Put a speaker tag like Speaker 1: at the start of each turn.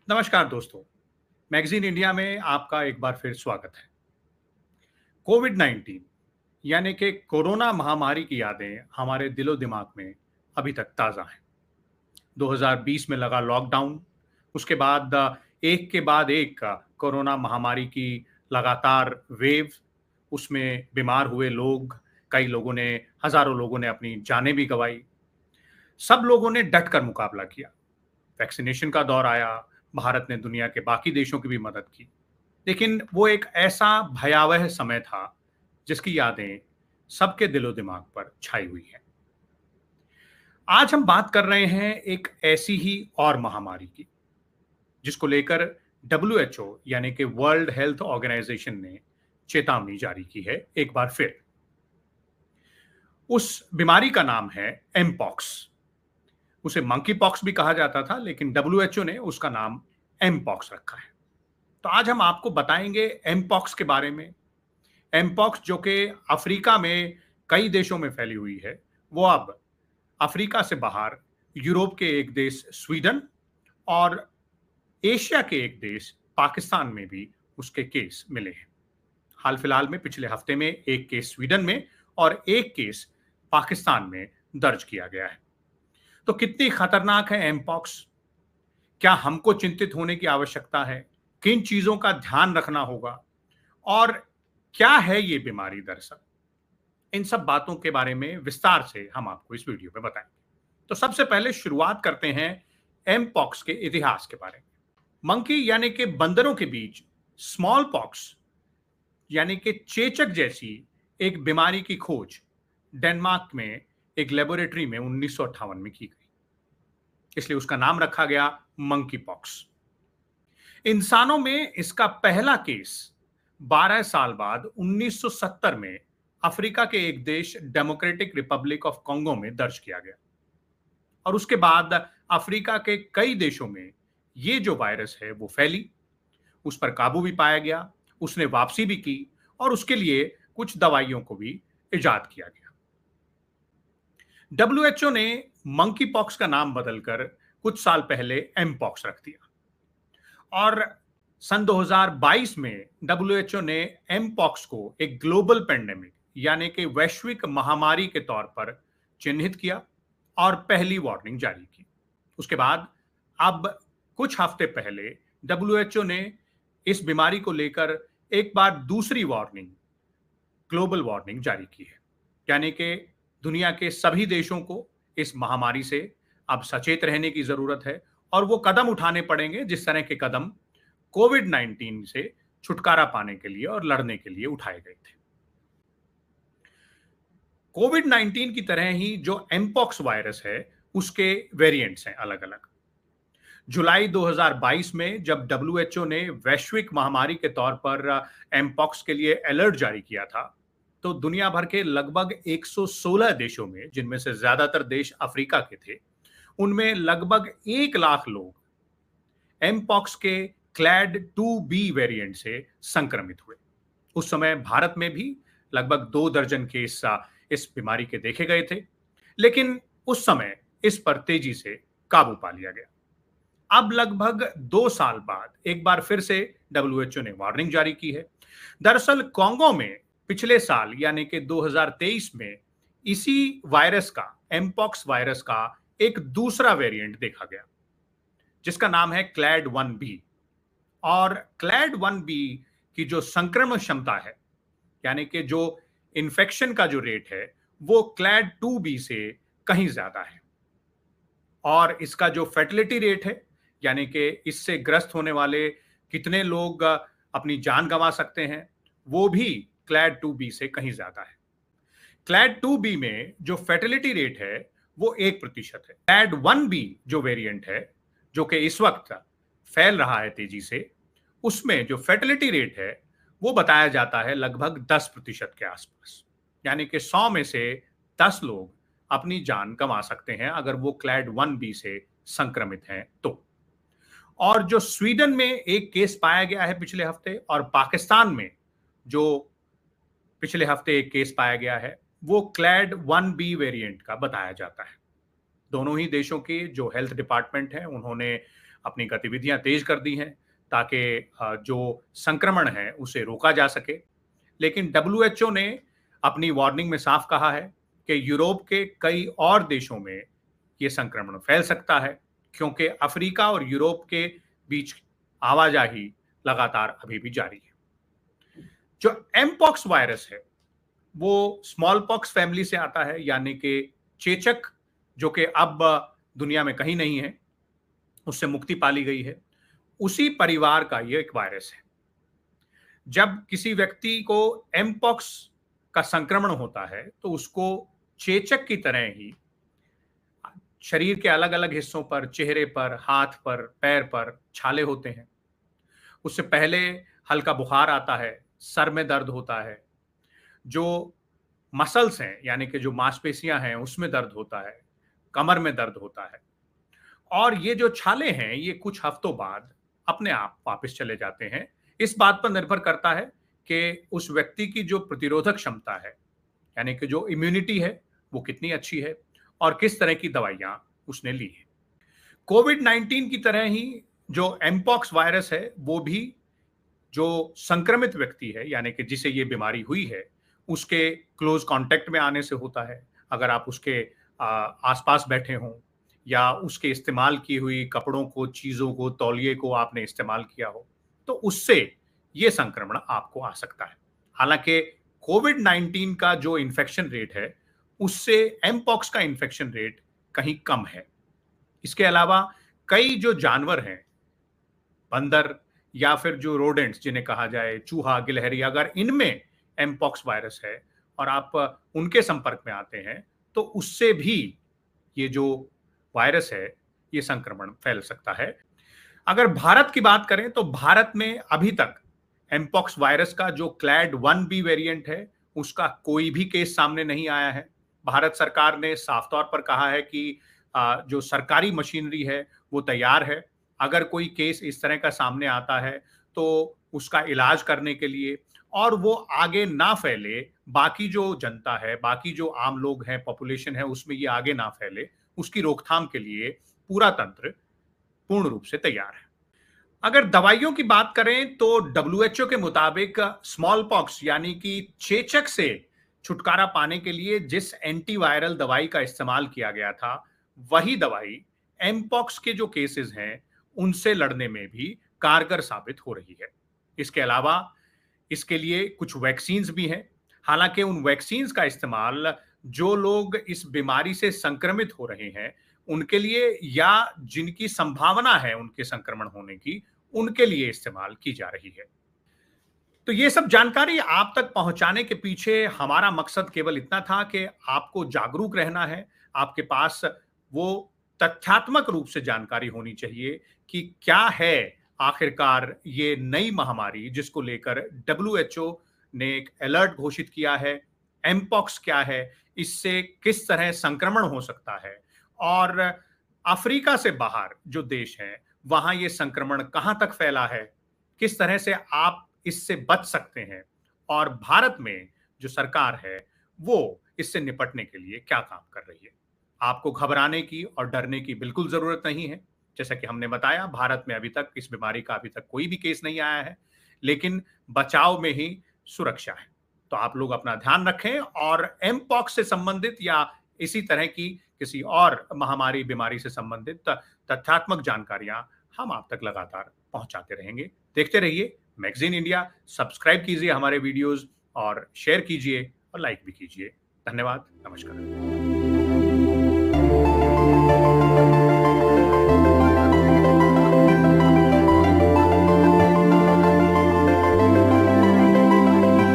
Speaker 1: नमस्कार दोस्तों, magazine India में आपका एक बार फिर स्वागत है। कोविड-19 यानी कि कोरोना महामारी की यादें हमारे दिलो-दिमाग में अभी तक ताज़ा हैं। 2020 में लगा लॉकडाउन, उसके बाद एक के बाद एक कोरोना महामारी की लगातार वेव, उसमें बीमार हुए लोग, कई लोगों ने हज़ारों लोगों ने अपनी जानें भी गँवाई। सब लोगों ने डट कर मुकाबला किया। वैक्सीनेशन का दौर आया, भारत ने दुनिया के बाकी देशों की भी मदद की। लेकिन वो एक ऐसा भयावह समय था, जिसकी यादें सबके दिलो-दिमाग पर छाई हुई हैं। आज हम बात कर रहे हैं एक ऐसी ही और महामारी की, जिसको लेकर डब्ल्यूएचओ यानी कि वर्ल्ड हेल्थ ऑर्गेनाइजेशन ने चेतावनी जारी की है एक बार फिर। उस बीमारी का नाम है एमपॉक्स। उसे मंकी पॉक्स भी कहा जाता था, लेकिन डब्ल्यूएचओ ने उसका नाम एमपॉक्स रखा है। तो आज हम आपको बताएंगे एमपॉक्स के बारे में। एमपॉक्स जो कि अफ्रीका में कई देशों में फैली हुई है, वो अब अफ्रीका से बाहर यूरोप के एक देश स्वीडन और एशिया के एक देश पाकिस्तान में भी उसके केस मिले हैं। हाल फिलहाल में पिछले हफ्ते में एक केस स्वीडन में और एक केस पाकिस्तान में दर्ज किया गया है। तो कितनी खतरनाक है एमपॉक्स? क्या हमको चिंतित होने की आवश्यकता है? किन चीजों का ध्यान रखना होगा? और क्या है ये बीमारी दरअसल? इन सब बातों के बारे में विस्तार से हम आपको इस वीडियो में बताएंगे। तो सबसे पहले शुरुआत करते हैं एमपॉक्स के इतिहास के बारे में। मंकी यानी कि बंदरों के बीच स्मॉल पॉक्स यानी कि चेचक जैसी एक बीमारी की खोज डेनमार्क में एक लेबोरेटरी में 1958 में की गई, इसलिए उसका नाम रखा गया मंकी पॉक्स। इंसानों में इसका पहला केस 12 साल बाद 1970 में अफ्रीका के एक देश डेमोक्रेटिक रिपब्लिक ऑफ कॉन्गो में दर्ज किया गया और उसके बाद अफ्रीका के कई देशों में ये जो वायरस है वो फैली, उस पर काबू भी पाया गया, उसने वापसी भी की और उसके लिए कुछ दवाइयों को भी इजाद किया गया। डब्ल्यूएचओ ने मंकी पॉक्स का नाम बदलकर कुछ साल पहले एमपॉक्स रख दिया और सन 2022 में डब्ल्यूएचओ ने एमपॉक्स को एक ग्लोबल पेंडेमिक यानी कि वैश्विक महामारी के तौर पर चिन्हित किया और पहली वार्निंग जारी की। उसके बाद अब कुछ हफ्ते पहले डब्ल्यूएचओ ने इस बीमारी को लेकर एक बार दूसरी वार्निंग, ग्लोबल वार्निंग जारी की है, यानी कि दुनिया के सभी देशों को इस महामारी से अब सचेत रहने की जरूरत है और वो कदम उठाने पड़ेंगे जिस तरह के कदम कोविड-19 से छुटकारा पाने के लिए और लड़ने के लिए उठाए गए थे। कोविड-19 की तरह ही जो एमपॉक्स वायरस है, उसके वेरिएंट्स हैं अलग-अलग। जुलाई 2022 में जब डब्ल्यूएचओ ने वैश्विक महामारी के तौर पर एमपॉक्स के लिए अलर्ट जारी किया था, तो दुनिया भर के लगभग 116 देशों में, जिनमें से ज्यादातर देश अफ्रीका के थे, उनमें लगभग 1 लाख लोग एमपॉक्स के क्लैड 2B वेरिएंट से संक्रमित हुए। उस समय भारत में भी लगभग 2 दर्जन केस इस बीमारी के देखे गए थे, लेकिन उस समय इस पर तेजी से काबू पा लिया गया। अब लगभग 2 साल बाद एक बार फिर से डब्ल्यूएचओ ने वार्निंग जारी की है। दरअसल कॉन्गो में पिछले साल यानी कि 2023 में इसी वायरस का, एमपॉक्स वायरस का एक दूसरा वेरिएंट देखा गया, जिसका नाम है क्लैड 1B। और क्लैड 1B की जो संक्रमण क्षमता है, यानी कि जो इन्फेक्शन का जो रेट है, वो क्लैड 2B से कहीं ज्यादा है और इसका जो फर्टिलिटी रेट है, यानी कि इससे ग्रस्त होने वाले कितने लोग अपनी जान गंवा सकते हैं, वो भी क्लैड 2B से कहीं ज्यादा है। क्लैड 2B में जो फर्टिलिटी रेट है वो 1% है। क्लैड 1B जो वेरिएंट है, जो कि इस वक्त फैल रहा है तेजी से, उसमें जो फर्टिलिटी रेट है वो बताया जाता है लगभग 10% के आसपास, यानी कि 100 में से 10 लोग अपनी जान गंवा सकते हैं अगर वो क्लैड 1B से संक्रमित हैं तो। और जो स्वीडन में एक केस पाया गया है पिछले हफ्ते और पाकिस्तान में जो पिछले हफ्ते एक केस पाया गया है, वो क्लैड 1B वेरिएंट का बताया जाता है। दोनों ही देशों के जो हेल्थ डिपार्टमेंट हैं, उन्होंने अपनी गतिविधियां तेज कर दी हैं ताकि जो संक्रमण है उसे रोका जा सके। लेकिन डब्ल्यूएचओ ने अपनी वार्निंग में साफ कहा है कि यूरोप के कई और देशों में ये संक्रमण फैल सकता है, क्योंकि अफ्रीका और यूरोप के बीच आवाजाही लगातार अभी भी जारी है। जो एमपॉक्स वायरस है वो स्मॉल पॉक्स फैमिली से आता है, यानी कि चेचक, जो कि अब दुनिया में कहीं नहीं है, उससे मुक्ति पा ली गई है। उसी परिवार का ये एक वायरस है। जब किसी व्यक्ति को एमपॉक्स का संक्रमण होता है तो उसको चेचक की तरह ही शरीर के अलग अलग हिस्सों पर, चेहरे पर, हाथ पर, पैर पर छाले होते हैं। उससे पहले हल्का बुखार आता है, सर में दर्द होता है, जो मसल्स हैं यानी कि जो मांसपेशियां हैं उसमें दर्द होता है, कमर में दर्द होता है, और ये जो छाले हैं ये कुछ हफ्तों बाद अपने आप वापस चले जाते हैं। इस बात पर निर्भर करता है कि उस व्यक्ति की जो प्रतिरोधक क्षमता है, यानी कि जो इम्यूनिटी है, वो कितनी अच्छी है और किस तरह की दवाइयां उसने ली है। कोविड 19 की तरह ही जो एमपॉक्स वायरस है वो भी जो संक्रमित व्यक्ति है, यानी कि जिसे ये बीमारी हुई है, उसके क्लोज कांटेक्ट में आने से होता है। अगर आप उसके आसपास बैठे हों या उसके इस्तेमाल की हुई कपड़ों को, चीजों को, तौलिए को आपने इस्तेमाल किया हो, तो उससे ये संक्रमण आपको आ सकता है। हालांकि कोविड 19 का जो इन्फेक्शन रेट है उससे एमपॉक्स का इन्फेक्शन रेट कहीं कम है। इसके अलावा कई जो जानवर हैं, बंदर या फिर जो रोडेंट्स जिन्हें कहा जाए, चूहा, गिलहरी, अगर इनमें एमपॉक्स वायरस है और आप उनके संपर्क में आते हैं तो उससे भी ये जो वायरस है ये संक्रमण फैल सकता है। अगर भारत की बात करें तो भारत में अभी तक एमपॉक्स वायरस का जो क्लैड 1B वेरिएंट है उसका कोई भी केस सामने नहीं आया है। भारत सरकार ने साफ तौर पर कहा है कि जो सरकारी मशीनरी है वो तैयार है। अगर कोई केस इस तरह का सामने आता है तो उसका इलाज करने के लिए, और वो आगे ना फैले, बाकी जो जनता है, बाकी जो आम लोग हैं, पॉपुलेशन है, उसमें ये आगे ना फैले, उसकी रोकथाम के लिए पूरा तंत्र पूर्ण रूप से तैयार है। अगर दवाइयों की बात करें तो डब्ल्यूएचओ के मुताबिक स्मॉल पॉक्स यानी कि चेचक से छुटकारा पाने के लिए जिस एंटीवायरल दवाई का इस्तेमाल किया गया था, वही दवाई एमपॉक्स के जो केसेस हैं उनसे लड़ने में भी कारगर साबित हो रही है। इसके अलावा इसके लिए कुछ वैक्सीन्स भी हैं। हालांकि उन वैक्सीन्स का इस्तेमाल जो लोग इस बीमारी से संक्रमित हो रहे हैं उनके लिए, या जिनकी संभावना है उनके संक्रमण होने की, उनके लिए इस्तेमाल की जा रही है। तो ये सब जानकारी आप तक पहुंचाने के पीछे हमारा मकसद केवल इतना था कि आपको जागरूक रहना है। आपके पास वो तथ्यात्मक रूप से जानकारी होनी चाहिए कि क्या है आखिरकार ये नई महामारी जिसको लेकर डब्ल्यूएचओ ने एक अलर्ट घोषित किया है। एमपॉक्स क्या है, इससे किस तरह संक्रमण हो सकता है, और अफ्रीका से बाहर जो देश हैं वहां ये संक्रमण कहां तक फैला है, किस तरह से आप इससे बच सकते हैं, और भारत में जो सरकार है वो इससे निपटने के लिए क्या काम कर रही है। आपको घबराने की और डरने की बिल्कुल जरूरत नहीं है। जैसा कि हमने बताया, भारत में अभी तक इस बीमारी का अभी तक कोई भी केस नहीं आया है, लेकिन बचाव में ही सुरक्षा है। तो आप लोग अपना ध्यान रखें और एमपॉक्स से संबंधित या इसी तरह की किसी और महामारी, बीमारी से संबंधित तथ्यात्मक जानकारियां हम आप तक लगातार पहुंचाते रहेंगे। देखते रहिए मैगजीन इंडिया, सब्सक्राइब कीजिए हमारे वीडियोस और शेयर कीजिए और लाइक भी कीजिए। धन्यवाद, नमस्कार।